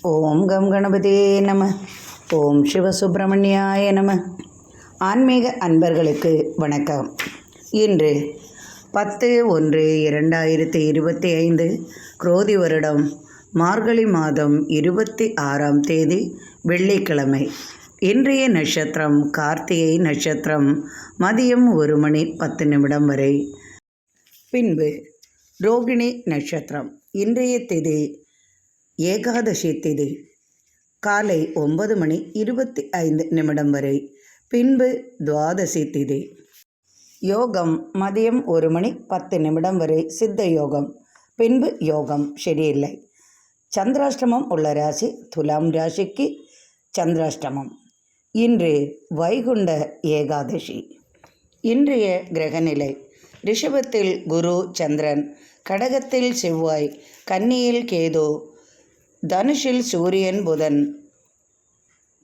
ஓம் come கணபதியே நம. ஓம் சிவசுப்பிரமணியாய நம. ஆன்மீக அன்பர்களுக்கு வணக்கம். இன்று 10/1/2025 குரோதி வருடம் மார்கழி மாதம் 26ஆம் தேதி வெள்ளிக்கிழமை. இன்றைய நட்சத்திரம் கார்த்திகை நட்சத்திரம். மதியம் 1:10 வரை. பின்பு ரோகிணி நட்சத்திரம். இன்றைய திதி ஏகாதசி திதி. காலை 9:25 வரை. பின்பு துவாதசி திதி. யோகம் மதியம் 1:10 வரை சித்த யோகம். பின்பு யோகம் சரியில்லை. சந்திராஷ்டமம் உள்ள ராசி துலாம் ராசிக்கு சந்திராஷ்டமம். இன்று வைகுண்ட ஏகாதசி. இன்றைய கிரகநிலை: ரிஷபத்தில் குரு சந்திரன், கடகத்தில் செவ்வாய், கன்னியில் கேது, தனுஷில் சூரியன் புதன்,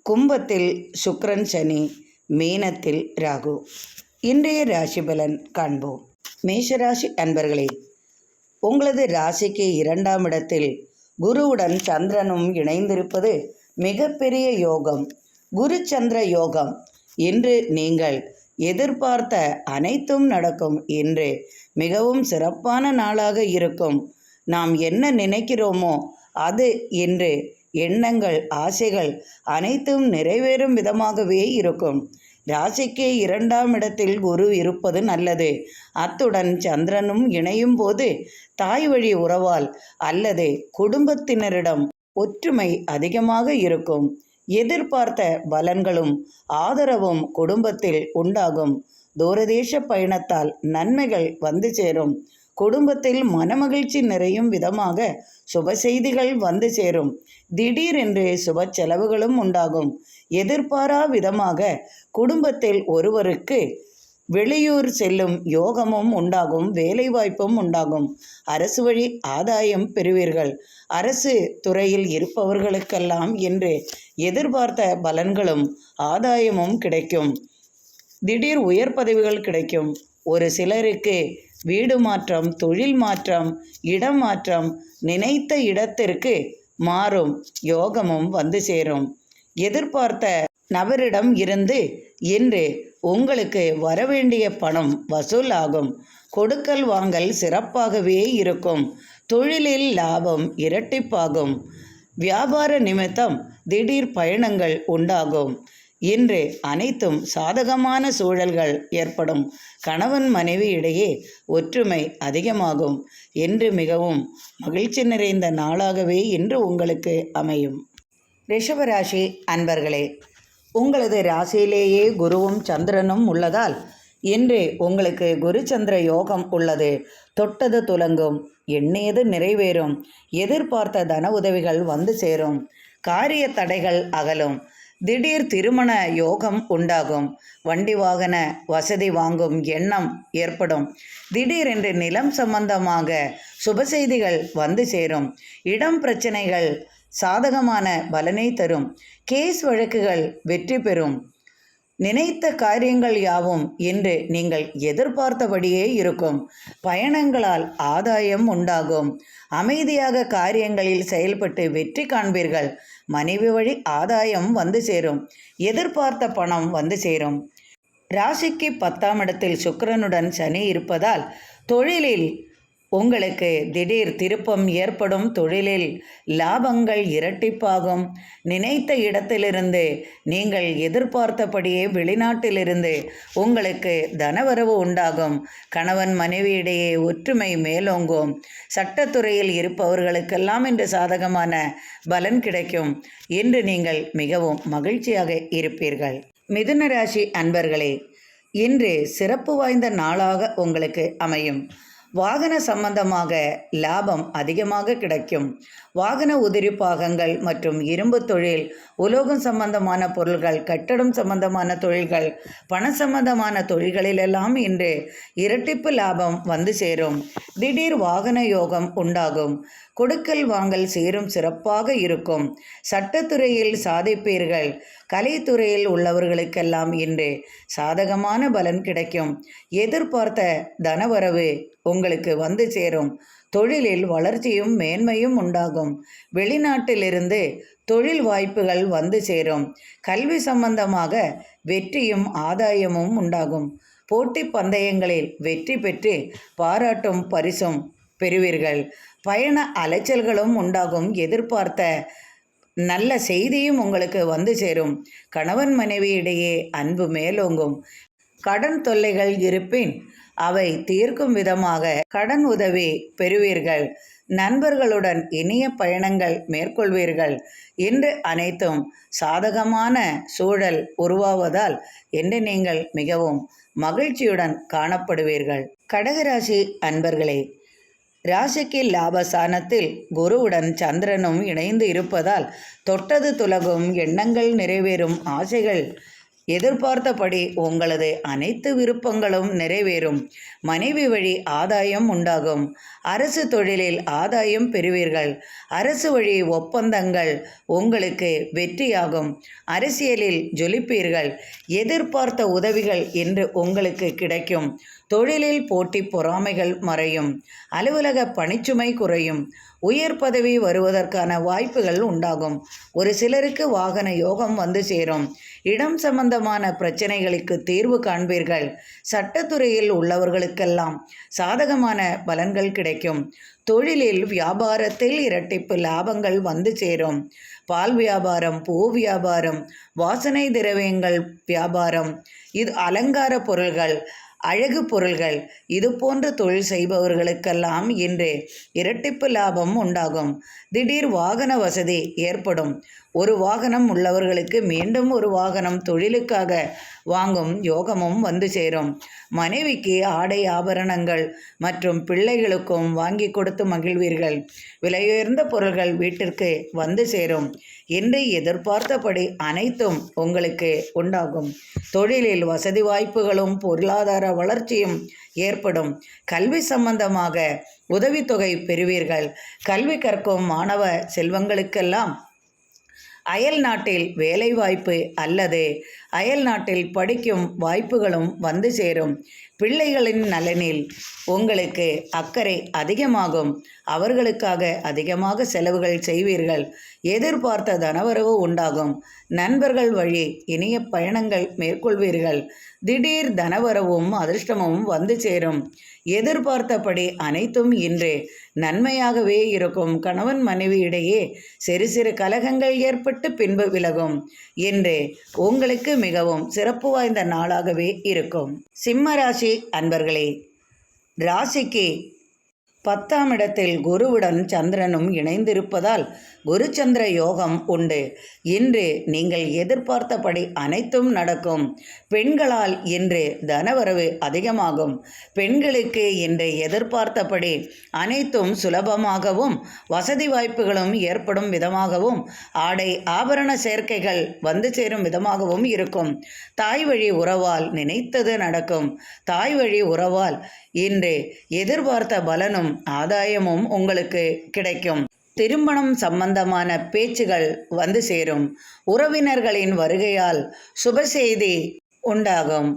கும்பத்தில் சுக்கிரன் சனி, மீனத்தில் ராகு. இன்றைய ராசி பலன் காண்போம். மேஷராசி அன்பர்களே, உங்களது ராசிக்கு 2ஆம் இடத்தில் குருவுடன் சந்திரனும் இணைந்திருப்பது மிகப்பெரிய யோகம். குரு சந்திர யோகம். இன்று நீங்கள் எதிர்பார்த்த அனைத்தும் நடக்கும். இன்று மிகவும் சிறப்பான நாளாக இருக்கும். நாம் என்ன நினைக்கிறோமோ அது இன்று எண்ணங்கள், ஆசைகள் அனைத்தும் நிறைவேறும் விதமாகவே இருக்கும். ராசிக்கு 2ஆம் இடத்தில் குரு இருப்பது நல்லது. அத்துடன் சந்திரனும் இணையும் போது தாய் வழி உறவால் அல்லது குடும்பத்தினரிடம் ஒற்றுமை அதிகமாக இருக்கும். எதிர்பார்த்த பலன்களும் ஆதரவும் குடும்பத்தில் உண்டாகும். தூரதேச பயணத்தால் நன்மைகள் வந்து சேரும். குடும்பத்தில் மனமகிழ்ச்சி நிறையும் விதமாக சுப செய்திகள் வந்து சேரும். திடீரென்று சுப செலவுகளும் உண்டாகும். எதிர்பாரா விதமாக குடும்பத்தில் ஒருவருக்கு வெளியூர் செல்லும் யோகமும் உண்டாகும். வேலைவாய்ப்பும் உண்டாகும். அரசு வழி ஆதாயம் பெறுவீர்கள். அரசு துறையில் இருப்பவர்களுக்கெல்லாம் இன்று எதிர்பார்த்த பலன்களும் ஆதாயமும் கிடைக்கும். திடீர் உயர் பதவிகள் கிடைக்கும். ஒரு சிலருக்கு வீடு மாற்றம், தொழில் மாற்றம், இடம் மாற்றம், நினைத்த இடத்திற்கு மாறும் யோகமும் வந்து சேரும். எதிர்பார்த்த நபரிடம் இருந்து இன்று உங்களுக்கு வரவேண்டிய பணம் வசூலாகும். கொடுக்கல் வாங்கல் சிறப்பாகவே இருக்கும். தொழிலில் லாபம் இரட்டிப்பாகும். வியாபார நிமித்தம் திடீர் பயணங்கள் உண்டாகும். இன்று அனைத்தும் சாதகமான சூழல்கள் ஏற்படும். கணவன் மனைவி இடையே ஒற்றுமை அதிகமாகும். என்று மிகவும் மகிழ்ச்சி நிறைந்த நாளாகவே இன்று உங்களுக்கு அமையும். ரிஷபராசி அன்பர்களே, உங்களது ராசியிலேயே குருவும் சந்திரனும் உள்ளதால் இன்று உங்களுக்கு குரு சந்திர யோகம் உள்ளது. தொட்டது துலங்கும், எண்ணியது நிறைவேறும். எதிர்பார்த்த தன உதவிகள் வந்து சேரும். காரிய தடைகள் அகலும். திடீர் திருமண யோகம் உண்டாகும். வண்டி வாகன வசதி வாங்கும் எண்ணம் ஏற்படும். திடீரென்று நிலம் சம்பந்தமாக சுப செய்திகள் வந்து சேரும். இடம் பிரச்சனைகள் சாதகமான பலனை தரும். கேஸ் வழக்குகள் வெற்றி பெறும். நினைத்த காரியங்கள் யாவும் இன்று நீங்கள் எதிர்பார்த்தபடியே இருக்கும். பயணங்களால் ஆதாயம் உண்டாகும். அமைதியாக காரியங்களில் செயல்பட்டு வெற்றி காண்பீர்கள். மனைவி வழி ஆதாயம் வந்து சேரும். எதிர்பார்த்த பணம் வந்து சேரும். ராசிக்கு 10ஆம் இடத்தில் சுக்கிரனுடன் சனி இருப்பதால் தொழிலில் உங்களுக்கு திடீர் திருப்பம் ஏற்படும். தொழிலில் லாபங்கள் இரட்டிப்பாகும். நினைத்த இடத்திலிருந்து நீங்கள் எதிர்பார்த்தபடியே வெளிநாட்டிலிருந்து உங்களுக்கு தனவரவு உண்டாகும். கணவன் மனைவியிடையே ஒற்றுமை மேலோங்கும். சட்டத்துறையில் இருப்பவர்களுக்கெல்லாம் இன்று சாதகமான பலன் கிடைக்கும். இன்று நீங்கள் மிகவும் மகிழ்ச்சியாக இருப்பீர்கள். மிதுன ராசி அன்பர்களே, இன்று சிறப்பு வாய்ந்த நாளாக உங்களுக்கு அமையும். வாகன சம்பந்தமாக லாபம் அதிகமாக கிடைக்கும். வாகன உதிரி பாகங்கள் மற்றும் இரும்பு தொழில், உலோகம் சம்பந்தமான பொருள்கள், கட்டடம் சம்பந்தமான தொழில்கள், பண சம்பந்தமான தொழில்களிலெல்லாம் இன்று இரட்டிப்பு லாபம் வந்து சேரும். திடீர் வாகன யோகம் உண்டாகும். கொடுக்கல் வாங்கல் சேரும் சிறப்பாக இருக்கும். சட்டத்துறையில் சாதிப்பீர்கள். கலைத்துறையில் உள்ளவர்களுக்கெல்லாம் இன்று சாதகமான பலன் கிடைக்கும். எதிர்பார்த்த தனவரவு உங்களுக்கு வந்து சேரும். தொழிலில் வளர்ச்சியும் மேன்மையும் உண்டாகும். வெளிநாட்டிலிருந்து தொழில் வாய்ப்புகள் வந்து சேரும். கல்வி சம்பந்தமாக வெற்றியும் ஆதாயமும் உண்டாகும். போட்டி பந்தயங்களில் வெற்றி பெற்று பாராட்டும் பரிசும் பெறுவீர்கள். பயண அலைச்சல்களும் உண்டாகும். எதிர்பார்த்த நல்ல செய்தியும் உங்களுக்கு வந்து சேரும். கணவன் மனைவியிடையே அன்பு மேலோங்கும். கடன் தொல்லைகள் இருப்பின் அவை தீர்க்கும் விதமாக கடன் உதவி பெறுவீர்கள். நண்பர்களுடன் இனிய பயணங்கள் மேற்கொள்வீர்கள். இன்று அனைத்தும் சாதகமான சூழல் உருவாவதால் இன்று நீங்கள் மிகவும் மகிழ்ச்சியுடன் காணப்படுவீர்கள். கடகராசி அன்பர்களே, ராசிக்கு லாபஸ்தானத்தில் குருவுடன் சந்திரனும் இணைந்து இருப்பதால் தொட்டது துலகும், எண்ணங்கள் நிறைவேறும், ஆசைகள் எதிர்பார்த்தபடி உங்களது அனைத்து விருப்பங்களும் நிறைவேறும். மனைவி வழி ஆதாயம் உண்டாகும். அரசு தொழிலில் ஆதாயம் பெறுவீர்கள். அரசு வழி ஒப்பந்தங்கள் உங்களுக்கு வெற்றியாகும். அரசியலில் ஜொலிப்பீர்கள். எதிர்பார்த்த உதவிகள் இன்று உங்களுக்கு கிடைக்கும். தொழிலில் போட்டி பொறாமைகள் மறையும். அலுவலக பணிச்சுமை குறையும். உயர் பதவி வருவதற்கான வாய்ப்புகள் உண்டாகும். ஒரு சிலருக்கு வாகன யோகம் வந்து சேரும். இடம் சம்பந்தமான பிரச்சனைகளுக்கு தீர்வு காண்பீர்கள். சட்டத்துறையில் உள்ளவர்களுக்கெல்லாம் சாதகமான பலன்கள் கிடைக்கும். தொழிலில் வியாபாரத்தில் இரட்டிப்பு லாபங்கள் வந்து சேரும். பால் வியாபாரம், பூ வியாபாரம், வாசனை திரவியங்கள் வியாபாரம், இது அலங்கார பொருள்கள், அழகு பொருள்கள், இது போன்ற தொழில் செய்பவர்களுக்கெல்லாம் இன்று இரட்டிப்பு லாபம் உண்டாகும். திடீர் வாகன வசதி ஏற்படும். ஒரு வாகனம் உள்ளவர்களுக்கு மீண்டும் ஒரு வாகனம் தொழிலுக்காக வாங்கும் யோகமும் வந்து சேரும். மனைவிக்கு ஆடை ஆபரணங்கள் மற்றும் பிள்ளைகளுக்கும் வாங்கி கொடுத்து மகிழ்வீர்கள். விலையுயர்ந்த பொருள்கள் வீட்டிற்கு வந்து சேரும். இன்று எதிர்பார்த்தபடி அனைத்தும் உங்களுக்கு உண்டாகும். தொழிலில் வசதி வாய்ப்புகளும் பொருளாதார வளர்ச்சியும் ஏற்படும். கல்வி சம்பந்தமாக உதவித்தொகை பெறுவீர்கள். கல்வி கற்கும் மாணவ செல்வங்களுக்கெல்லாம் அயல் நாட்டில் வேலைவாய்ப்பு அல்லது அயல் நாட்டில் படிக்கும் வாய்ப்புகளும் வந்து சேரும். பிள்ளைகளின் நலனில் உங்களுக்கு அக்கறை அதிகமாகும். அவர்களுக்காக அதிகமாக செலவுகள் செய்வீர்கள். எதிர்பார்த்த தனவரவு உண்டாகும். நண்பர்கள் வழி இனிய பயணங்கள் மேற்கொள்வீர்கள். திடீர் தனவரவும் அதிர்ஷ்டமும் வந்து சேரும். எதிர்பார்த்தபடி அனைத்தும் இன்று நன்மையாகவே இருக்கும். கணவன் மனைவி இடையே சிறு சிறு கலகங்கள் ஏற்பட்டு பின்பு விலகும். இன்று உங்களுக்கு மிகவும் சிறப்பு வாய்ந்த நாளாகவே இருக்கும். சிம்ம ராசி அன்பர்களே, ராசிக்கு 10ஆம் இடத்தில் குருவுடன் சந்திரனும் இணைந்திருப்பதால் குரு சந்திர யோகம் உண்டு. இன்று நீங்கள் எதிர்பார்த்தபடி அனைத்தும் நடக்கும். பெண்களால் இன்று தனவரவு அதிகமாகும். பெண்களுக்கு இன்று எதிர்பார்த்தபடி அனைத்தும் சுலபமாகவும் வசதி வாய்ப்புகளும் ஏற்படும் விதமாகவும் ஆடை ஆபரண சேர்க்கைகள் வந்து சேரும் விதமாகவும் இருக்கும். தாய் வழி உறவால் நினைத்தது நடக்கும். தாய் வழி உறவால் இன்று எதிர்பார்த்த பலனும் ஆதாயமும் உங்களுக்கு கிடைக்கும். திருமணம் சம்பந்தமான பேச்சுகள் வந்து சேரும். உறவினர்களின் வருகையால் சுப செய்தி உண்டாகும்.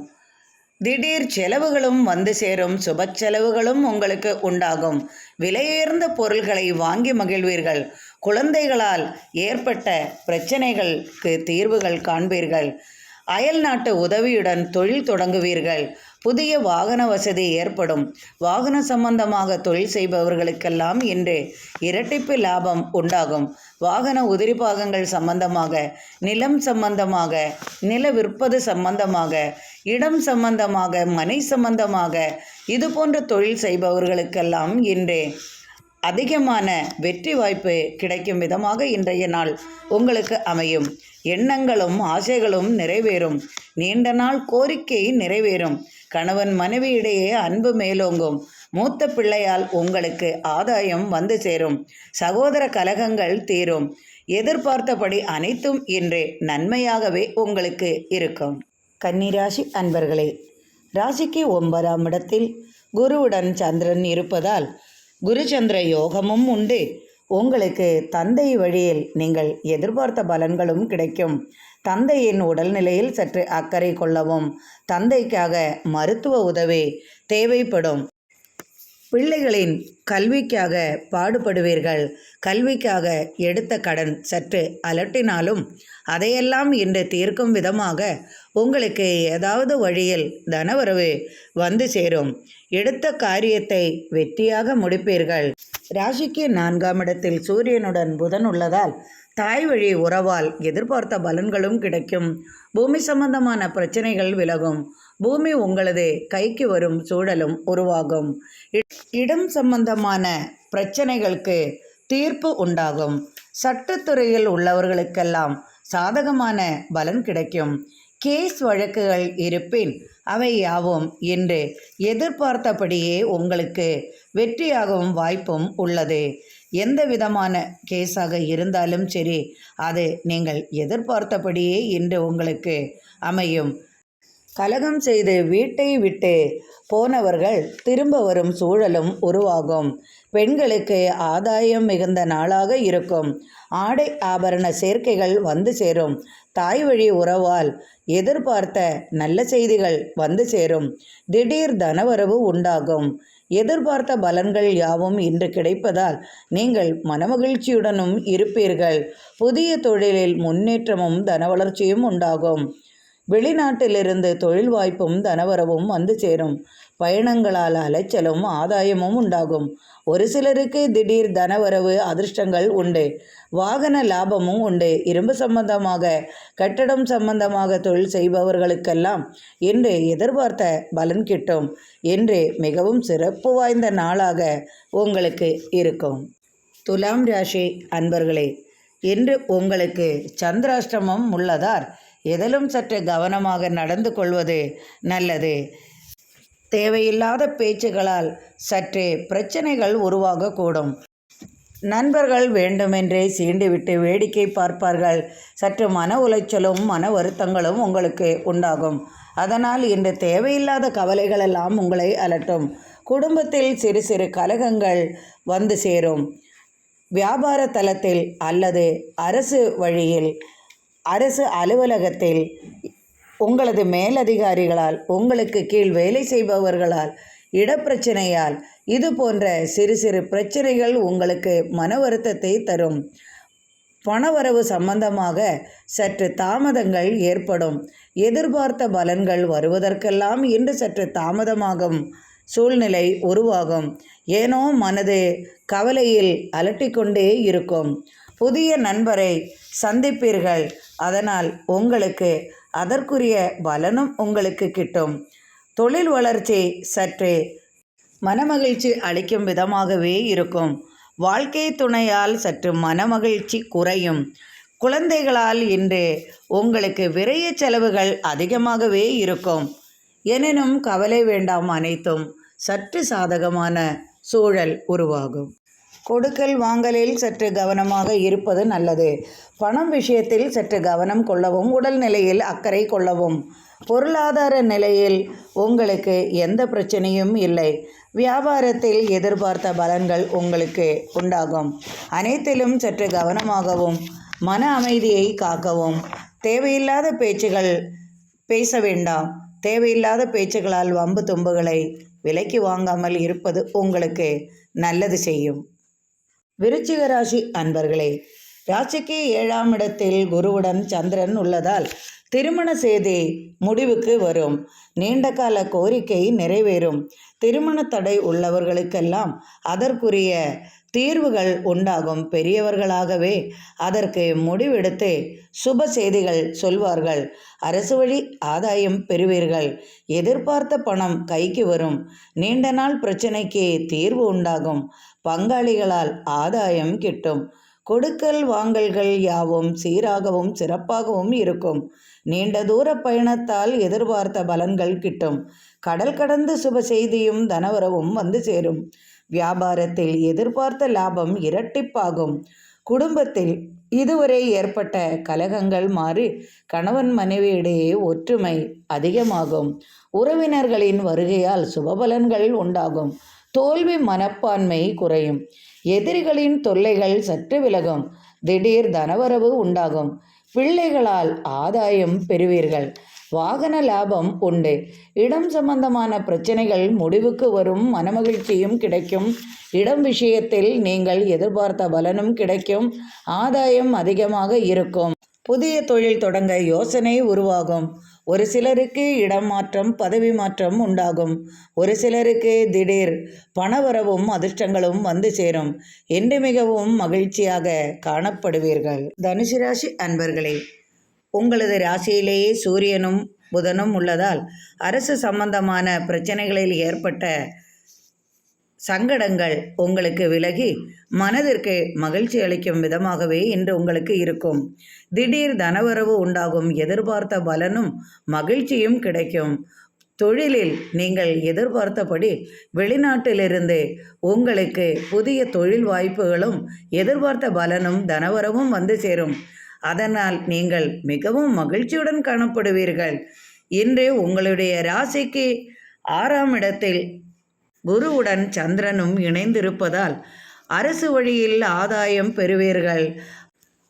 திடீர் செலவுகளும் வந்து சேரும். சுப செலவுகளும் உங்களுக்கு உண்டாகும். விலையுயர்ந்த பொருள்களை வாங்கி மகிழ்வீர்கள். குழந்தைகளால் ஏற்பட்ட பிரச்சனைகளுக்கு தீர்வுகள் காண்பீர்கள். அயல் நாட்டு உதவியுடன் தொழில் தொடங்குவீர்கள். புதிய வாகன வசதி ஏற்படும். வாகன சம்பந்தமாக தொழில் செய்பவர்களுக்கெல்லாம் இன்று இரட்டிப்பு லாபம் உண்டாகும். வாகன உதிரி பாகங்கள் சம்பந்தமாக, நிலம் சம்பந்தமாக, நில விற்பது சம்பந்தமாக, இடம் சம்பந்தமாக, மனை சம்பந்தமாக, இது போன்ற தொழில் செய்பவர்களுக்கெல்லாம் இன்று அதிகமான வெற்றி வாய்ப்பு கிடைக்கும் விதமாக இன்றைய நாள் உங்களுக்கு அமையும். எண்ணங்களும் ஆசைகளும் நிறைவேறும். நீண்ட நாள் கோரிக்கை நிறைவேறும். கணவன் மனைவியிடையே அன்பு மேலோங்கும். மூத்த பிள்ளையால் உங்களுக்கு ஆதாயம் வந்து சேரும். சகோதர கலகங்கள் தீரும். எதிர்பார்த்தபடி அனைத்தும் இன்று நன்மையாகவே உங்களுக்கு இருக்கும். கன்னிராசி அன்பர்களே, ராசிக்கு 9ஆம் இடத்தில் குருவுடன் சந்திரன் இருப்பதால் குரு சந்திர யோகமும் உண்டு. உங்களுக்கு தந்தை வழியில் நீங்கள் எதிர்பார்த்த பலன்களும் கிடைக்கும். தந்தையின் உடல்நிலையில் சற்று அக்கறை கொள்ளவும். தந்தைக்காக மருத்துவ உதவி தேவைப்படும். பிள்ளைகளின் கல்விக்காக பாடுபடுவீர்கள். கல்விக்காக எடுத்த கடன் சற்று அலட்டினாலும் அதையெல்லாம் இன்று தீர்க்கும் விதமாக உங்களுக்கு ஏதாவது வழியில் தனவரவு வந்து சேரும். எடுத்த காரியத்தை வெற்றியாக முடிப்பீர்கள். ராசிக்கு 4ஆம் இடத்தில் சூரியனுடன் புதன் உள்ளதால் தாய் வழி உறவால் எதிர்பார்த்த பலன்களும் கிடைக்கும். பூமி சம்பந்தமான பிரச்சனைகள் விலகும். பூமி உங்களது கைக்கு வரும் சூழலும் உருவாகும். இடம் சம்பந்தமான பிரச்சனைகளுக்கு தீர்ப்பு உண்டாகும். சட்டத்துறையில் உள்ளவர்களுக்கெல்லாம் சாதகமான பலன் கிடைக்கும். கேஸ் வழக்குகள் இருப்பின் அவை யாவும் இன்று எதிர்பார்த்தபடியே உங்களுக்கு வெற்றியாகவும் வாய்ப்பும் உள்ளது. எந்த விதமான கேஸாக இருந்தாலும் சரி, அது நீங்கள் எதிர்பார்த்தபடியே இன்று உங்களுக்கு அமையும். கலகம் செய்து வீட்டை விட்டு போனவர்கள் திரும்ப வரும் சூழலும் உருவாகும். பெண்களுக்கு ஆதாயம் மிகுந்த நாளாக இருக்கும். ஆடை ஆபரண சேர்க்கைகள் வந்து சேரும். தாய் வழி உறவால் எதிர்பார்த்த நல்ல செய்திகள் வந்து சேரும். திடீர் தனவரவு உண்டாகும். எதிர்பார்த்த பலன்கள் யாவும் இன்று கிடைப்பதால் நீங்கள் மனமகிழ்ச்சியுடனும் இருப்பீர்கள். புதிய தொழிலில் முன்னேற்றமும் தனவளர்ச்சியும் உண்டாகும். வெளிநாட்டிலிருந்து தொழில் வாய்ப்பும் தனவரவும் வந்து சேரும். பயணங்களால் அலைச்சலும் ஆதாயமும் உண்டாகும். ஒரு சிலருக்கு திடீர் தனவரவு அதிர்ஷ்டங்கள் உண்டு. வாகன லாபமும் உண்டு. இரும்பு சம்பந்தமாக கட்டடம் சம்பந்தமாக தொழில் செய்பவர்களுக்கெல்லாம் இன்று எதிர்பார்த்த பலன் கிட்டும். இன்று மிகவும் சிறப்பு வாய்ந்த நாளாக உங்களுக்கு இருக்கும். துலாம் ராசி அன்பர்களே, இன்று உங்களுக்கு சந்திராஷ்டமம் உள்ளதால் எதிலும் சற்று கவனமாக நடந்து கொள்வது நல்லது. தேவையில்லாத பேச்சுகளால் சற்றே பிரச்சனைகள் உருவாகக்கூடும். நண்பர்கள் வேண்டுமென்றே சீண்டிவிட்டு வேடிக்கை பார்ப்பார்கள். சற்று மன உளைச்சலும் மன வருத்தங்களும் உங்களுக்கு உண்டாகும். அதனால் இன்று தேவையில்லாத கவலைகளெல்லாம் உங்களை அலட்டும். குடும்பத்தில் சிறு சிறு கலகங்கள் வந்து சேரும். வியாபார தளத்தில் அல்லது அரசு வழியில், அரசு அலுவலகத்தில் உங்களது மேலதிகாரிகளால், உங்களுக்கு கீழ் வேலை செய்பவர்களால், இடப்பிரச்சனையால், இது போன்ற சிறு சிறு பிரச்சனைகள் உங்களுக்கு மன வருத்தத்தை தரும். பணவரவு சம்பந்தமாக சற்று தாமதங்கள் ஏற்படும். எதிர்பார்த்த பலன்கள் வருவதற்கெல்லாம் இன்று சற்று தாமதமாகும் சூழ்நிலை உருவாகும். ஏனோ மனது கவலையில் அலட்டிக்கொண்டே இருக்கும். புதிய நண்பரை சந்திப்பீர்கள். அதனால் உங்களுக்கு அதற்குரிய பலனும் உங்களுக்கு கிட்டும். தொழில் வளர்ச்சி சற்று மனமகிழ்ச்சி அளிக்கும் விதமாகவே இருக்கும். வாழ்க்கை துணையால் சற்று மனமகிழ்ச்சி குறையும். குழந்தைகளால் இன்று உங்களுக்கு விரய செலவுகள் அதிகமாகவே இருக்கும். எனினும் கவலை வேண்டாம், அனைத்தும் சற்று சாதகமான சூழல் உருவாகும். கொடுக்கல் வாங்கலில் சற்று கவனமாக இருப்பது நல்லது. பணம் விஷயத்தில் சற்று கவனம் கொள்ளவும், உடல்நிலையில் அக்கறை கொள்ளவும். பொருளாதார நிலையில் உங்களுக்கு எந்த பிரச்சனையும் இல்லை. வியாபாரத்தில் எதிர்பார்த்த பலன்கள் உங்களுக்கு உண்டாகும். அனைத்திலும் சற்று கவனமாகவும் மன அமைதியை காக்கவும். தேவையில்லாத பேச்சுகள் பேச வேண்டாம். தேவையில்லாத பேச்சுகளால் வம்பு தும்புகளை விலைக்கு வாங்காமல் இருப்பது உங்களுக்கு நல்லது செய்யும். விருச்சிக ராசி அன்பர்களே, ராசிக்கு 7ஆம் இடத்தில் குருவுடன் சந்திரன் உள்ளதால் திருமண செய்தி முடிவுக்கு வரும். நீண்ட கால கோரிக்கை நிறைவேறும். திருமண தடை உள்ளவர்களுக்கெல்லாம் அதற்குரிய தீர்வுகள் உண்டாகும். பெரியவர்களாகவே அதற்கு முடிவெடுத்து சுப செய்திகள் சொல்வார்கள். அரசு வழி ஆதாயம் பெறுவீர்கள். எதிர்பார்த்த பணம் கைக்கு வரும். நீண்ட நாள் பிரச்சனைக்கு தீர்வு உண்டாகும். பங்காளிகளால் ஆதாயம் கிட்டும். கொடுக்கல் வாங்கல்கள் யாவும் சீராகவும் சிறப்பாகவும் இருக்கும். நீண்ட தூர பயணத்தால் எதிர்பார்த்த பலன்கள் கிட்டும். கடல் கடந்து சுப செய்தியும் தனவரவும் வந்து சேரும். வியாபாரத்தில் எதிர்பார்த்த லாபம் இரட்டிப்பாகும். குடும்பத்தில் இதுவரை ஏற்பட்ட கலகங்கள் மாறி கணவன் மனைவியிடையே ஒற்றுமை அதிகமாகும். உறவினர்களின் வருகையால் சுபபலன்கள் உண்டாகும். தோல்வி மனப்பான்மை குறையும். எதிரிகளின் தொல்லைகள் சற்று விலகும். திடீர் தனவரவு உண்டாகும். பிள்ளைகளால் ஆதாயம் பெறுவீர்கள். வாகன லாபம் உண்டு. இடம் சம்பந்தமான பிரச்சனைகள் முடிவுக்கு வரும். மனமகிழ்ச்சியும் கிடைக்கும். இடம் விஷயத்தில் நீங்கள் எதிர்பார்த்த பலனும் கிடைக்கும். ஆதாயம் அதிகமாக இருக்கும். புதிய தொழில் தொடங்க யோசனை உருவாகும். ஒரு சிலருக்கு இடம் மாற்றம், பதவி மாற்றம் உண்டாகும். ஒரு சிலருக்கு திடீர் பணவரவும் அதிர்ஷ்டங்களும் வந்து சேரும். என்று மிகவும் மகிழ்ச்சியாக காணப்படுவீர்கள். தனுசு ராசி அன்பர்களே, உங்களது ராசியிலேயே சூரியனும் புதனும் உள்ளதால் அரசு சம்பந்தமான பிரச்சனைகளில் ஏற்பட்ட சங்கடங்கள் உங்களுக்கு விலகி மனதிற்கு மகிழ்ச்சி அளிக்கும் விதமாகவே இன்று உங்களுக்கு இருக்கும். திடீர் தனவரவு உண்டாகும். எதிர்பார்த்த பலனும் மகிழ்ச்சியும் கிடைக்கும். தொழிலில் நீங்கள் எதிர்பார்த்தபடி வெளிநாட்டிலிருந்து உங்களுக்கு புதிய தொழில் வாய்ப்புகளும் எதிர்பார்த்த பலனும் தனவரவும் வந்து சேரும். அதனால் நீங்கள் மிகவும் மகிழ்ச்சியுடன் காணப்படுவீர்கள். இன்று உங்களுடைய ராசிக்கு 6ஆம் இடத்தில் குருவுடன் சந்திரனும் இணைந்திருப்பதால் அரசு வழியில் ஆதாயம் பெறுவீர்கள்.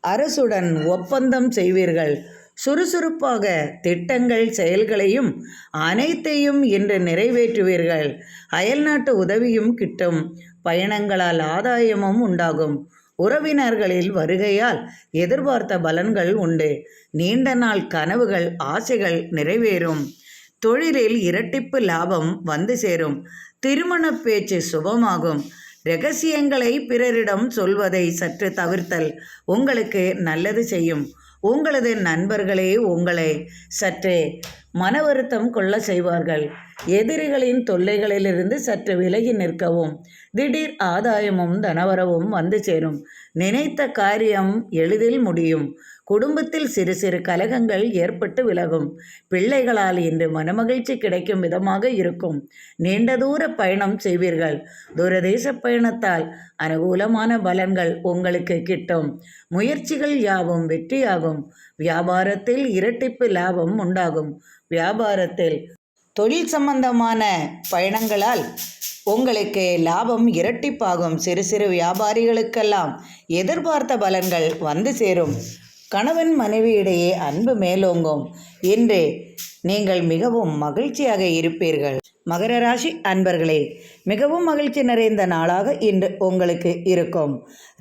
அரசுடன் ஒப்பந்தம் செய்வீர்கள். சுறுசுறுப்பாக திட்டங்கள் செயல்களையும் அனைத்தையும் இன்று நிறைவேற்றுவீர்கள். அயல்நாட்டு உதவியும் கிட்டும். பயணங்களால் ஆதாயமும் உண்டாகும். உறவினர்களில் வருகையால் எதிர்பார்த்த பலன்கள் உண்டு. நீண்ட நாள் கனவுகள், ஆசைகள் நிறைவேறும். தொழிலில் இரட்டிப்பு லாபம் வந்து சேரும். திருமண பேச்சு சுபமாகும். இரகசியங்களை பிறரிடம் சொல்வதை சற்று தவிர்த்தல் உங்களுக்கு நல்லது செய்யும். உங்களது நண்பர்களே உங்களை சற்றே மன வருத்தம் கொள்ள செய்வார்கள். எதிரிகளின் தொல்லைகளிலிருந்து சற்று விலகி நிற்கவும். திடீர் ஆதாயமும் தனவரவும் வந்து சேரும். நினைத்த காரியம் எளிதில் முடியும். குடும்பத்தில் சிறு சிறு கலகங்கள் ஏற்பட்டு விலகும். பிள்ளைகளால் இன்று மனமகிழ்ச்சி கிடைக்கும் விதமாக இருக்கும். நீண்ட தூர பயணம் செய்வீர்கள். தூரதேச பயணத்தால் அனுகூலமான பலன்கள் உங்களுக்கு கிட்டும். முயற்சிகள் யாவும் வெற்றியாகும். வியாபாரத்தில் இரட்டிப்பு லாபம் உண்டாகும். வியாபாரத்தில் தொழில் சம்பந்தமான பயணங்களால் உங்களுக்கு லாபம் இரட்டிப்பாகும். சிறு சிறு வியாபாரிகளுக்கெல்லாம் எதிர்பார்த்த பலன்கள் வந்து சேரும். கணவன் மனைவியிடையே அன்பு மேலோங்கும். இன்று நீங்கள் மிகவும் மகிழ்ச்சியாக இருப்பீர்கள். மகர ராசி அன்பர்களே, மிகவும் மகிழ்ச்சி நிறைந்த நாளாக இன்று உங்களுக்கு இருக்கும்.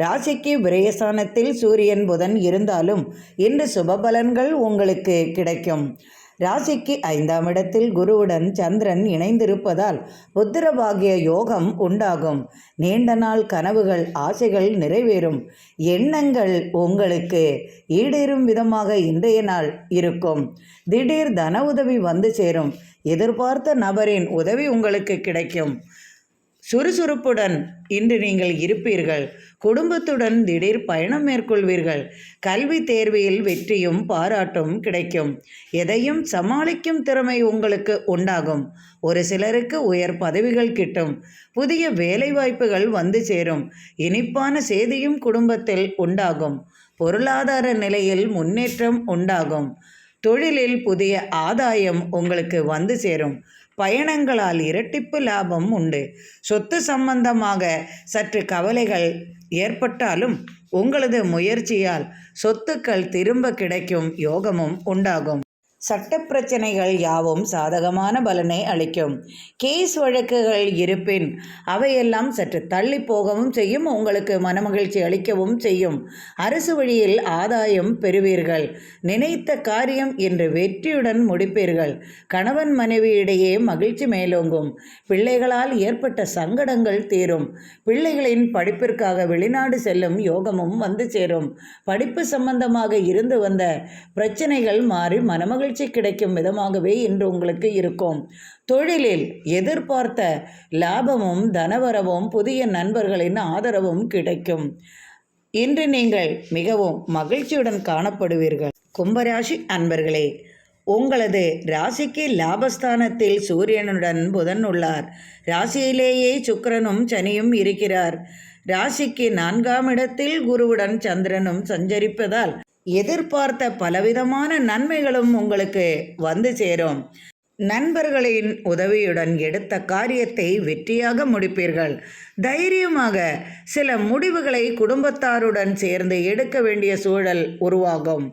ராசிக்கு விரயஸ்தானத்தில் சூரியன் புதன் இருந்தாலும் இன்று சுபபலன்கள் உங்களுக்கு கிடைக்கும். ராசிக்கு 5ஆம் இடத்தில் குருவுடன் சந்திரன் இணைந்திருப்பதால் புத்திரபாகிய யோகம் உண்டாகும். நீண்ட நாள் கனவுகள், ஆசைகள் நிறைவேறும். எண்ணங்கள் உங்களுக்கு ஈடேறும் விதமாக இன்றைய நாள் இருக்கும். திடீர் தன உதவி வந்து சேரும். எதிர்பார்த்த நபரின் உதவி உங்களுக்கு கிடைக்கும். சுறுசுறுப்புடன் இன்று நீங்கள் இருப்பீர்கள். குடும்பத்துடன் திடீர் பயணம் மேற்கொள்வீர்கள். கல்வி தேர்வில் வெற்றியும் பாராட்டும் கிடைக்கும். எதையும் சமாளிக்கும் திறமை உங்களுக்கு உண்டாகும். ஒரு சிலருக்கு உயர் பதவிகள் கிட்டும். புதிய வேலைவாய்ப்புகள் வந்து சேரும். இனிப்பான செய்தியும் குடும்பத்தில் உண்டாகும். பொருளாதார நிலையில் முன்னேற்றம் உண்டாகும். தொழிலில் புதிய ஆதாயம் உங்களுக்கு வந்து சேரும். பயணங்களால் இரட்டிப்பு லாபம் உண்டு. சொத்து சம்பந்தமாக சற்று கவலைகள் ஏற்பட்டாலும் உங்களது முயற்சியால் சொத்துக்கள் திரும்ப கிடைக்கும் யோகமும் உண்டாகும். சட்ட பிரச்சனைகள் யாவும் சாதகமான பலனை அளிக்கும். கேஸ் வழக்குகள் இருப்பின் அவையெல்லாம் சற்று தள்ளி போகவும் செய்யும். உங்களுக்கு மனமகிழ்ச்சி அளிக்கவும் செய்யும். அரசு வழியில் ஆதாயம் பெறுவீர்கள். நினைத்த காரியம் இன்று வெற்றியுடன் முடிப்பீர்கள். கணவன் மனைவி இடையே மகிழ்ச்சி மேலோங்கும். பிள்ளைகளால் ஏற்பட்ட சங்கடங்கள் தீரும். பிள்ளைகளின் படிப்பிற்காக வெளிநாடு செல்லும் யோகமும் வந்து சேரும். படிப்பு சம்பந்தமாக இருந்து வந்த பிரச்சனைகள் மாறி மனமகிழ்ச்சி கிடைக்கும் விதமாகவே இன்று உங்களுக்கு இருக்கும். தொழிலில் எதிர்பார்த்த லாபமும் தனவரவும் புதிய நண்பர்களின் ஆதரவும் கிடைக்கும். இன்று நீங்கள் மிகவும் மகிழ்ச்சியுடன் காணப்படுவீர்கள். கும்பராசி அன்பர்களே, உங்களது ராசிக்கு லாபஸ்தானத்தில் சூரியனுடன் புதன் உள்ளார். ராசியிலேயே சுக்கிரனும் சனியும் இருக்கிறார். ராசிக்கு 4ஆம் இடத்தில் குருவுடன் சந்திரனும் சஞ்சரிப்பதால் எதிர்பார்த்த பலவிதமான நன்மைகளும் உங்களுக்கு வந்து சேரும். நண்பர்களின் உதவியுடன் எடுத்த காரியத்தை வெற்றியாக முடிப்பீர்கள். தைரியமாக சில முடிவுகளை குடும்பத்தாருடன் சேர்ந்து எடுக்க வேண்டிய சூழல் உருவாகும்.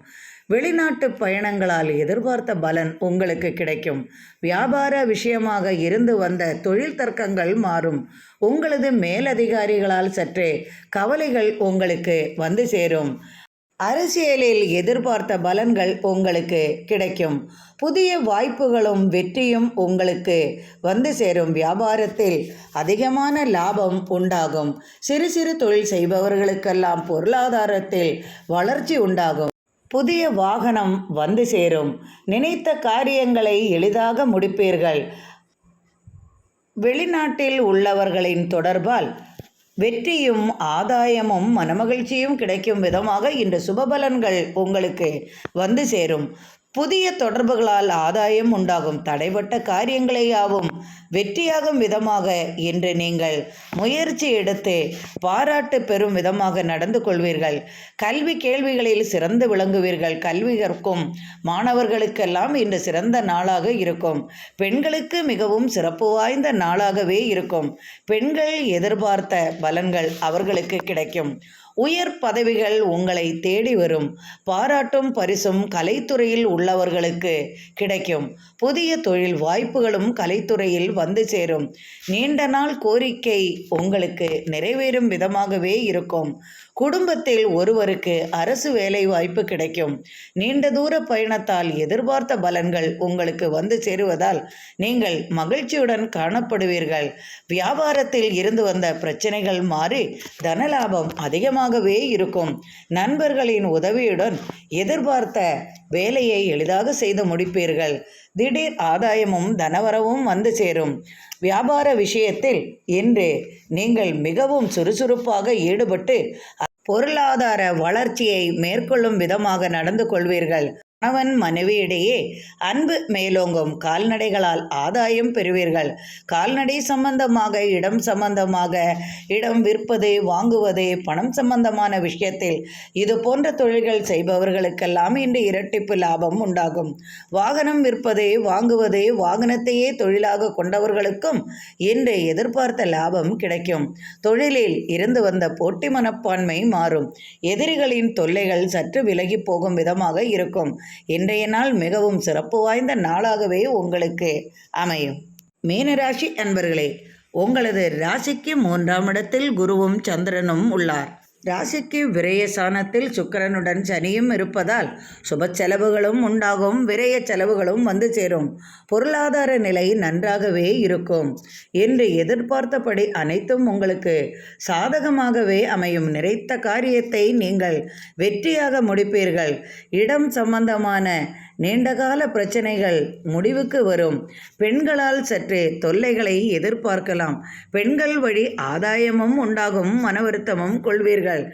வெளிநாட்டு பயணங்களால் எதிர்பார்த்த பலன் உங்களுக்கு கிடைக்கும். வியாபார விஷயமாக இருந்து வந்த தொழில் தர்க்கங்கள் மாறும். உங்களது மேலதிகாரிகளால் சற்றே கவலைகள் உங்களுக்கு வந்து சேரும். அரசியலில் எதிர்பார்த்த பலன்கள் உங்களுக்கு கிடைக்கும். புதிய வாய்ப்புகளும் வெற்றியும் உங்களுக்கு வந்து சேரும். வியாபாரத்தில் அதிகமான லாபம் உண்டாகும். சிறு சிறு தொழில் செய்பவர்களுக்கெல்லாம் பொருளாதாரத்தில் வளர்ச்சி உண்டாகும். புதிய வாகனம் வந்து சேரும். நினைத்த காரியங்களை எளிதாக முடிப்பீர்கள். வெளிநாட்டில் உள்ளவர்களின் தொடர்பால் வெற்றியும் ஆதாயமும் மனமகிழ்ச்சியும் கிடைக்கும் விதமாக இன்று சுபபலன்கள் உங்களுக்கு வந்து சேரும். புதிய தொடர்புகளால் ஆதாயம் உண்டாகும். தடைபட்ட காரியங்களை யாவும் வெற்றியாகும் விதமாக இன்று நீங்கள் முயற்சி எடுத்து பாராட்டு பெறும் விதமாக நடந்து கொள்வீர்கள். கல்வி கேள்விகளில் சிறந்து விளங்குவீர்கள். கல்வி கற்கும் மாணவர்களுக்கெல்லாம் இன்று சிறந்த நாளாக இருக்கும். பெண்களுக்கு மிகவும் சிறப்பு வாய்ந்த நாளாகவே இருக்கும். பெண்கள் எதிர்பார்த்த பலன்கள் அவர்களுக்கு கிடைக்கும். உயர் பதவிகள் உங்களை தேடி வரும். பாராட்டும் பரிசும் கலைத்துறையில் உள்ளவர்களுக்கு கிடைக்கும். புதிய தொழில் வாய்ப்புகளும் கலைத்துறையில் வந்து சேரும். நீண்ட நாள் கோரிக்கை உங்களுக்கு நிறைவேறும் விதமாகவே இருக்கும். குடும்பத்தில் ஒருவருக்கு அரசு வேலை வாய்ப்பு கிடைக்கும். நீண்ட தூர பயணத்தால் எதிர்பார்த்த பலன்கள் உங்களுக்கு வந்து சேருவதால் நீங்கள் மகிழ்ச்சியுடன் காணப்படுவீர்கள். வியாபாரத்தில் இருந்து வந்த பிரச்சனைகள் மாறி தனலாபம் அதிகமாகவே இருக்கும். நண்பர்களின் உதவியுடன் எதிர்பார்த்த வேலையை எளிதாக செய்து முடிப்பீர்கள். திடீர் ஆதாயமும் தனவரவும் வந்து சேரும். வியாபார விஷயத்தில் இன்று நீங்கள் மிகவும் சுறுசுறுப்பாக ஈடுபட்டு பொருளாதார வளர்ச்சியை மேற்கொள்ளும் விதமாக நடந்து கொள்வீர்கள். கணவன் மனைவியிடையே அன்பு மேலோங்கும். கால்நடைகளால் ஆதாயம் பெறுவீர்கள். கால்நடை சம்பந்தமாக இடம் சம்பந்தமாக இடம் விற்பது வாங்குவது பணம் சம்பந்தமான விஷயத்தில் இது போன்ற தொழில்கள் செய்பவர்களுக்கெல்லாம் இன்று இரட்டிப்பு லாபம் உண்டாகும். வாகனம் விற்பது வாங்குவது வாகனத்தையே தொழிலாக கொண்டவர்களுக்கும் இன்று எதிர்பார்த்த லாபம் கிடைக்கும். தொழிலில் இருந்து வந்த போட்டி மனப்பான்மை மாறும். எதிரிகளின் தொல்லைகள் சற்று விலகி போகும் விதமாக இருக்கும். இன்றைய நாள் மிகவும் சிறப்பு வாய்ந்த நாளாகவே உங்களுக்கு அமையும். மீனராசி அன்பர்களே, உங்களது ராசிக்கு 3ஆம் இடத்தில் குருவும் சந்திரனும் உள்ளார். ராசிக்கு விரயஸ்தானத்தில் சுக்கிரனுடன் சனியும் இருப்பதால் சுப செலவுகளும் உண்டாகும். விரய செலவுகளும் வந்து சேரும். பொருளாதார நிலை நன்றாகவே இருக்கும். என்று எதிர்பார்த்தபடி அனைத்தும் உங்களுக்கு சாதகமாகவே அமையும். நிறைத்த காரியத்தை நீங்கள் வெற்றியாக முடிப்பீர்கள். இடம் சம்பந்தமான நீண்டகால பிரச்சனைகள் முடிவுக்கு வரும். பெண்களால் சற்று தொல்லைகளை எதிர்பார்க்கலாம். பெண்கள் வழி ஆதாயமும் உண்டாகும். மன வருத்தமும் கொள்வீர்கள்.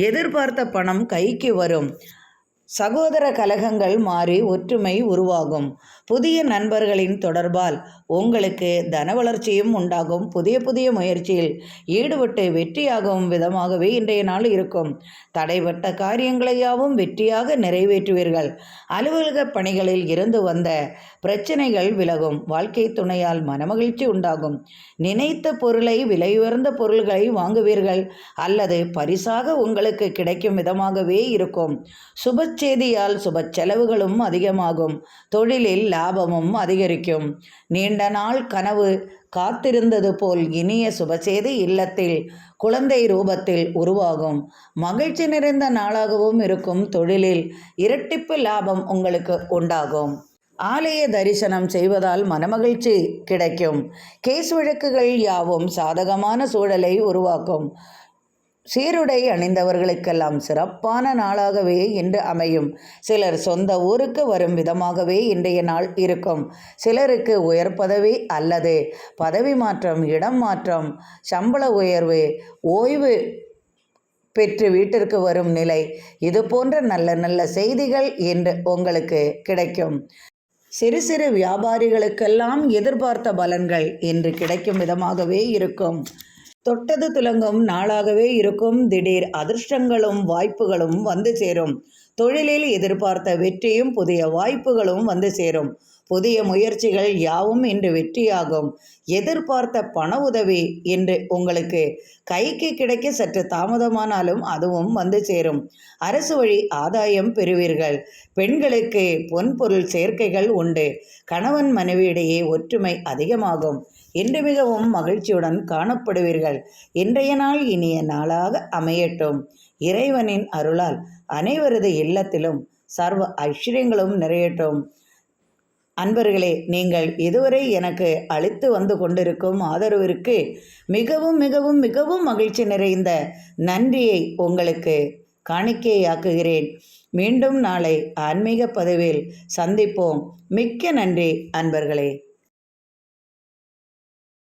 எதிர்பார்த்த பணம் கைக்கு வரும். சகோதர கலகங்கள் மாறி ஒற்றுமை உருவாகும். புதிய நண்பர்களின் தொடர்பால் உங்களுக்கு தன வளர்ச்சியும் உண்டாகும். புதிய புதிய முயற்சியில் ஈடுபட்டு வெற்றியாகும் விதமாகவே இன்றைய நாள் இருக்கும். தடைபட்ட காரியங்களையாவும் வெற்றியாக நிறைவேற்றுவீர்கள். அலுவலக பணிகளில் இருந்து வந்த பிரச்சனைகள் விலகும். வாழ்க்கை துணையால் மனமகிழ்ச்சி உண்டாகும். நினைத்த பொருளை விலையுயர்ந்த பொருள்களை வாங்குவீர்கள் அல்லது பரிசாக உங்களுக்கு கிடைக்கும் விதமாகவே இருக்கும். சுப செய்தியால் சுப செலவுகளும் அதிகமாகும். தொழிலில் லாபமும் அதிகரிக்கும். நீண்ட நாள் கனவு காத்திருந்தது போல் இனிய சுபசெய்தி இல்லத்தில் குழந்தை ரூபத்தில் உருவாகும். மகிழ்ச்சி நிறைந்த நாளாகவும் இருக்கும். தொழிலில் இரட்டிப்பு லாபம் உங்களுக்கு உண்டாகும். ஆலய தரிசனம் செய்வதால் மனமகிழ்ச்சி கிடைக்கும். கேஸ் வழக்குகள் யாவும் சாதகமான சூழலை உருவாக்கும். சீருடை அணிந்தவர்களுக்கெல்லாம் சிறப்பான நாளாகவே இன்று அமையும். சிலர் சொந்த ஊருக்கு வரும் விதமாகவே இன்றைய நாள் இருக்கும். சிலருக்கு உயர் பதவி அல்லது பதவி மாற்றம், இடம் மாற்றம், சம்பள உயர்வு, ஓய்வு பெற்று வீட்டிற்கு வரும் நிலை, இது போன்ற நல்ல நல்ல செய்திகள் இன்று உங்களுக்கு கிடைக்கும். சிறு சிறு வியாபாரிகளுக்கெல்லாம் எதிர்பார்த்த பலன்கள் இன்று கிடைக்கும் விதமாகவே இருக்கும். தொட்டது துலங்கும் நாளாகவே இருக்கும். திடீர் அதிர்ஷ்டங்களும் வாய்ப்புகளும் வந்து சேரும். தொழிலில் எதிர்பார்த்த வெற்றியும் புதிய வாய்ப்புகளும் வந்து சேரும். புதிய முயற்சிகள் யாவும் இன்று வெற்றியாகும். எதிர்பார்த்த பண உதவி இன்று உங்களுக்கு கைக்கு கிடைக்க சற்று தாமதமானாலும் அதுவும் வந்து சேரும். அரசு வழி ஆதாயம் பெறுவீர்கள். பெண்களுக்கு பொன்பொருள் சேர்க்கைகள் உண்டு. கணவன் மனைவியிடையே ஒற்றுமை அதிகமாகும். இன்று மிகவும் மகிழ்ச்சியுடன் காணப்படுவீர்கள். இன்றைய நாள் இனிய நாளாக அமையட்டும். இறைவனின் அருளால் அனைவரது இல்லத்திலும் சர்வ ஐஸ்வர்யங்களும் நிறையட்டும். அன்பர்களே, நீங்கள் இதுவரை எனக்கு அளித்து வந்து கொண்டிருக்கும் ஆதரவிற்கு மிகவும் மிகவும் மிகவும் மகிழ்ச்சி நிறைந்த நன்றியை உங்களுக்கு காணிக்கையாக்குகிறேன். மீண்டும் நாளை ஆன்மீக பதிவில் சந்திப்போம். மிக்க நன்றி அன்பர்களே.